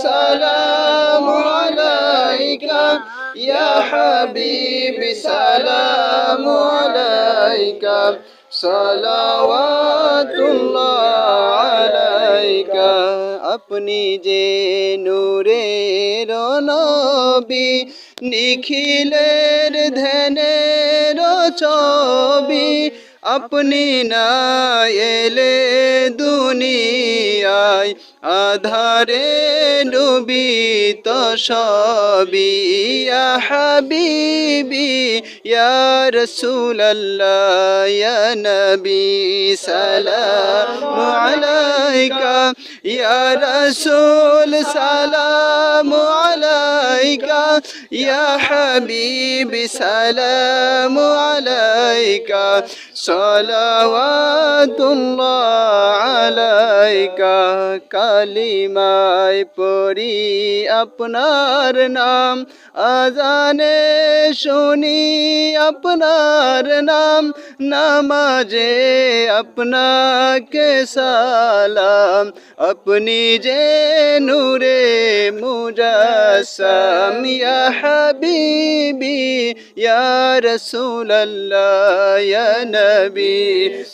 السلام عليك يا حبيبي سلام عليك সালাওয়াতুল্লাহ আলাইকা আপনি যে নূরের নবী নিখিলের ধ্যানের ছবি আপনি না এলে দুনিয়ায় আধারে ডুবিত সবই ইয়া হাবিবি ইয়া রাসূলুল্লাহ ইয়া নবী সালামু আলাইকা ইয়া রাসূল সালামু আলাইকা ইয়া হাবিবি সালামু আলাইকা সালাওয়াতুল্লাহ আলাইকা কালিমায় পড়ি আপনার নাম আজানে শুনি আপনার নাম নামাজে আপনাকে সালাম আপনি যে নূরে মুজাসসাম ইয়া হাবিবি ইয়া রাসূলুল্লাহ ইয়া নবী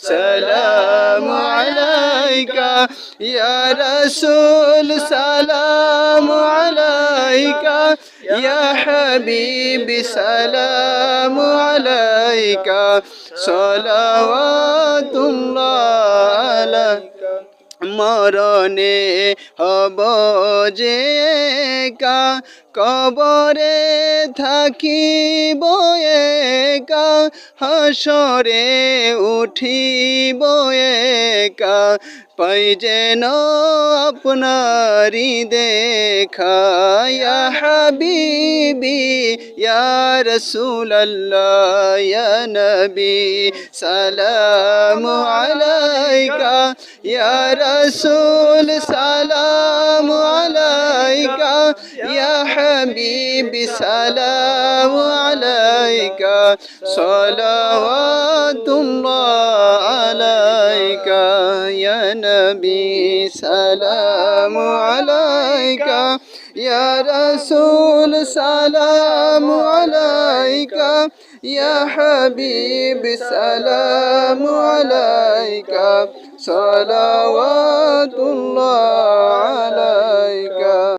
সালামু আলাইকা ইয়া রাসূল সালামু আলাইকা ইয়া হাবিবি সালামু আলাইকা সালাওয়াতুল্লাহ আলাইকা মরণে হব যে একা কবরে থাকিব একা হাসরে উঠিব একা পাই যেন আপনারি দেখা ইয়া হাবিবি ইয়া রাসূলুল্লাহ ইয়া নবী সালামু আলাইকা ইয়া রাসূল সালামু আলাইকা ইয়া হাবিবি সালামু আলাইকা সালাওয়াতুল্লাহ আলাইকা ইয়া নবী সালামু আলাইকা ইয়া রাসূল সালামু আলাইকা ইয়া হাবিবি সালামু আলাইকা সালাওয়াতুল্লাহ আলাইকা।